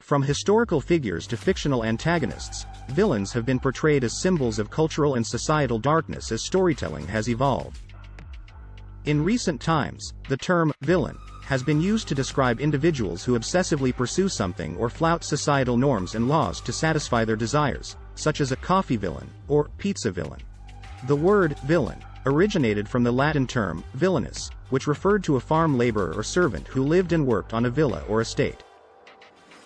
From historical figures to fictional antagonists, villains have been portrayed as symbols of cultural and societal darkness as storytelling has evolved. In recent times, the term villain has been used to describe individuals who obsessively pursue something or flout societal norms and laws to satisfy their desires, such as a coffee villain or pizza villain. The word villain originated from the Latin term villanus, which referred to a farm laborer or servant who lived and worked on a villa or estate.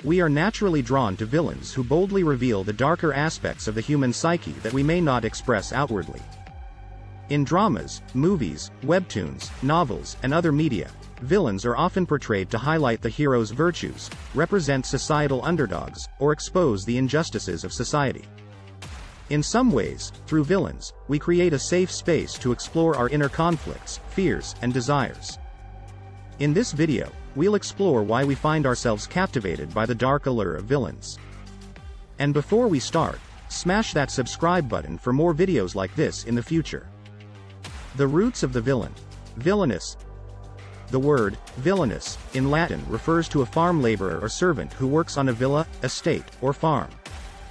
We are naturally drawn to villains who boldly reveal the darker aspects of the human psyche that we may not express outwardly. In dramas, movies, webtoons, novels, and other media, villains are often portrayed to highlight the hero's virtues, represent societal underdogs, or expose the injustices of society. In some ways, through villains, we create a safe space to explore our inner conflicts, fears, and desires. In this video, we'll explore why we find ourselves captivated by the dark allure of villains. And before we start, smash that subscribe button for more videos like this in the future. The roots of the villain. Villanus. The word villanus in Latin refers to a farm laborer or servant who works on a villa, estate, or farm.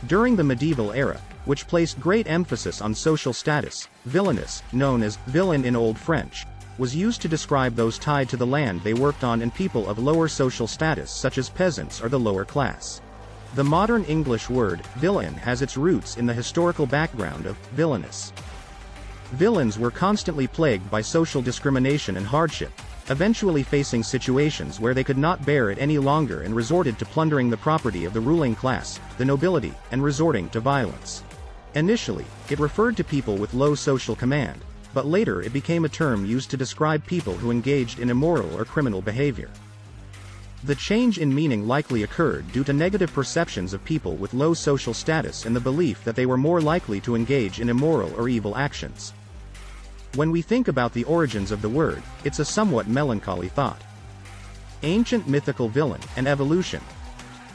During the medieval era, which placed great emphasis on social status, villanus, known as villain in Old French, was used to describe those tied to the land they worked on and people of lower social status such as peasants or the lower class. The modern English word villain has its roots in the historical background of villanus. Villains were constantly plagued by social discrimination and hardship, eventually facing situations where they could not bear it any longer and resorted to plundering the property of the ruling class, the nobility, and resorting to violence. Initially, it referred to people with low social command, but later it became a term used to describe people who engaged in immoral or criminal behavior. The change in meaning likely occurred due to negative perceptions of people with low social status and the belief that they were more likely to engage in immoral or evil actions. When we think about the origins of the word, it's a somewhat melancholy thought. Ancient mythical villain and evolution.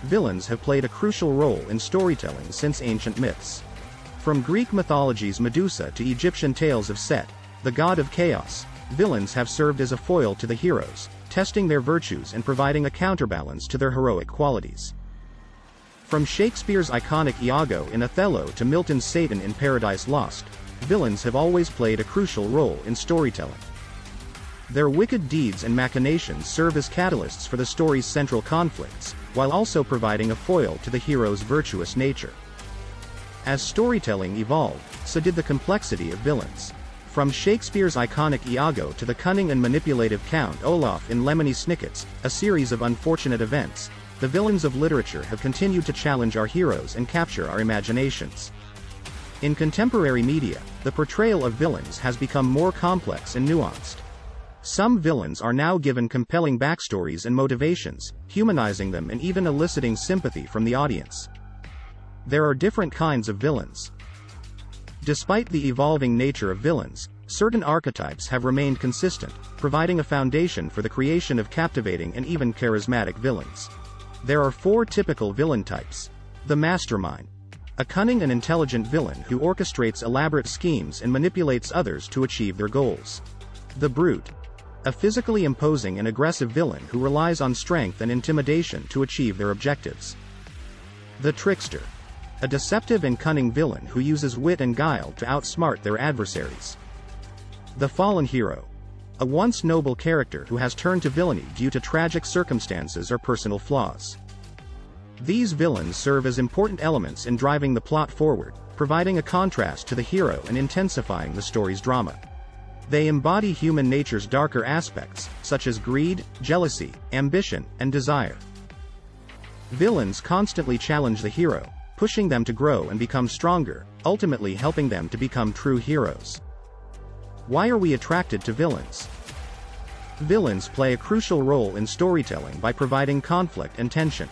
Villains have played a crucial role in storytelling since ancient myths. From Greek mythology's Medusa to Egyptian tales of Set, the god of chaos, villains have served as a foil to the heroes, testing their virtues and providing a counterbalance to their heroic qualities. From Shakespeare's iconic Iago in Othello to Milton's Satan in Paradise Lost, villains have always played a crucial role in storytelling. Their wicked deeds and machinations serve as catalysts for the story's central conflicts, while also providing a foil to the hero's virtuous nature. As storytelling evolved, so did the complexity of villains. From Shakespeare's iconic Iago to the cunning and manipulative Count Olaf in Lemony Snicket's A Series of Unfortunate Events, the villains of literature have continued to challenge our heroes and capture our imaginations. In contemporary media, the portrayal of villains has become more complex and nuanced. Some villains are now given compelling backstories and motivations, humanizing them and even eliciting sympathy from the audience. There are different kinds of villains. Despite the evolving nature of villains, certain archetypes have remained consistent, providing a foundation for the creation of captivating and even charismatic villains. There are 4 typical villain types. The mastermind. A cunning and intelligent villain who orchestrates elaborate schemes and manipulates others to achieve their goals. The brute. A physically imposing and aggressive villain who relies on strength and intimidation to achieve their objectives. The trickster. A deceptive and cunning villain who uses wit and guile to outsmart their adversaries. The fallen hero. A once noble character who has turned to villainy due to tragic circumstances or personal flaws. These villains serve as important elements in driving the plot forward, providing a contrast to the hero and intensifying the story's drama. They embody human nature's darker aspects, such as greed, jealousy, ambition, and desire. Villains constantly challenge the hero, pushing them to grow and become stronger, ultimately helping them to become true heroes. Why are we attracted to villains? Villains play a crucial role in storytelling by providing conflict and tension.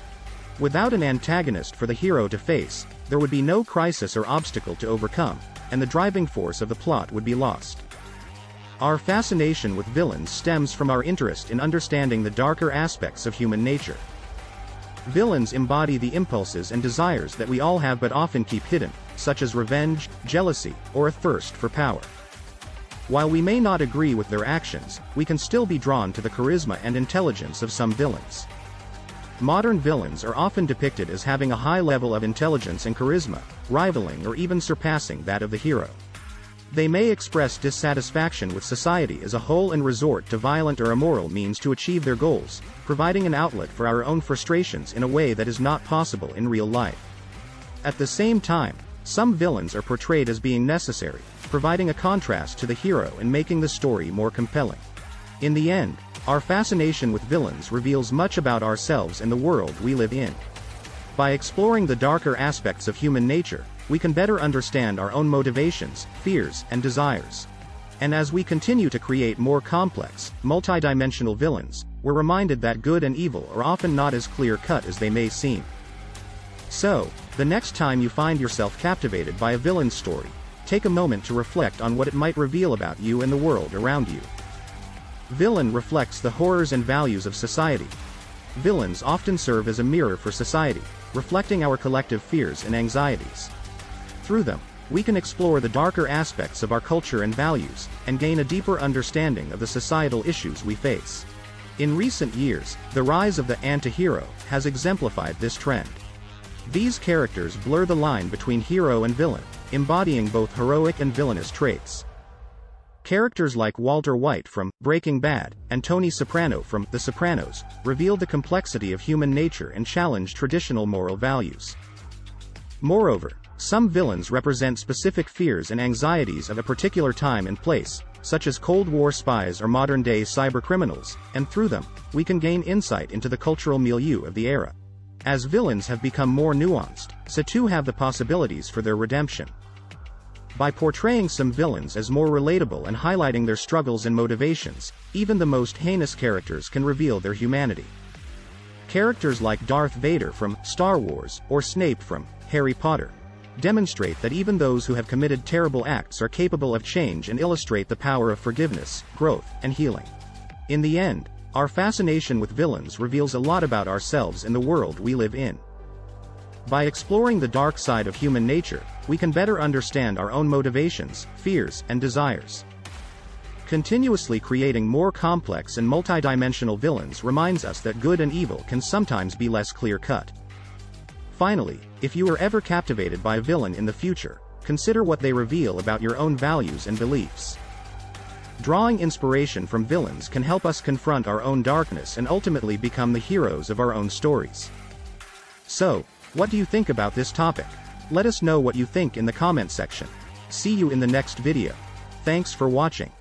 Without an antagonist for the hero to face, there would be no crisis or obstacle to overcome, and the driving force of the plot would be lost. Our fascination with villains stems from our interest in understanding the darker aspects of human nature. Villains embody the impulses and desires that we all have but often keep hidden, such as revenge, jealousy, or a thirst for power. While we may not agree with their actions, we can still be drawn to the charisma and intelligence of some villains. Modern villains are often depicted as having a high level of intelligence and charisma, rivaling or even surpassing that of the hero. They may express dissatisfaction with society as a whole and resort to violent or immoral means to achieve their goals, providing an outlet for our own frustrations in a way that is not possible in real life. At the same time, some villains are portrayed as being necessary, providing a contrast to the hero and making the story more compelling. In the end, our fascination with villains reveals much about ourselves and the world we live in. By exploring the darker aspects of human nature, we can better understand our own motivations, fears, and desires. And as we continue to create more complex, multidimensional villains, we're reminded that good and evil are often not as clear-cut as they may seem. So, the next time you find yourself captivated by a villain's story, take a moment to reflect on what it might reveal about you and the world around you. Villain reflects the horrors and values of society. Villains often serve as a mirror for society, reflecting our collective fears and anxieties. Through them, we can explore the darker aspects of our culture and values, and gain a deeper understanding of the societal issues we face. In recent years, the rise of the anti-hero has exemplified this trend. These characters blur the line between hero and villain, embodying both heroic and villainous traits. Characters like Walter White from Breaking Bad and Tony Soprano from The Sopranos revealed the complexity of human nature and challenged traditional moral values. Moreover, some villains represent specific fears and anxieties of a particular time and place, such as Cold War spies or modern-day cybercriminals, and through them, we can gain insight into the cultural milieu of the era. As villains have become more nuanced, so too have the possibilities for their redemption. By portraying some villains as more relatable and highlighting their struggles and motivations, even the most heinous characters can reveal their humanity. Characters like Darth Vader from Star Wars or Snape from Harry Potter demonstrate that even those who have committed terrible acts are capable of change and illustrate the power of forgiveness, growth, and healing. In the end, our fascination with villains reveals a lot about ourselves and the world we live in. By exploring the dark side of human nature, we can better understand our own motivations, fears, and desires. Continuously creating more complex and multidimensional villains reminds us that good and evil can sometimes be less clear-cut. Finally, if you are ever captivated by a villain in the future, consider what they reveal about your own values and beliefs. Drawing inspiration from villains can help us confront our own darkness and ultimately become the heroes of our own stories. So, what do you think about this topic? Let us know what you think in the comment section. See you in the next video. Thanks for watching.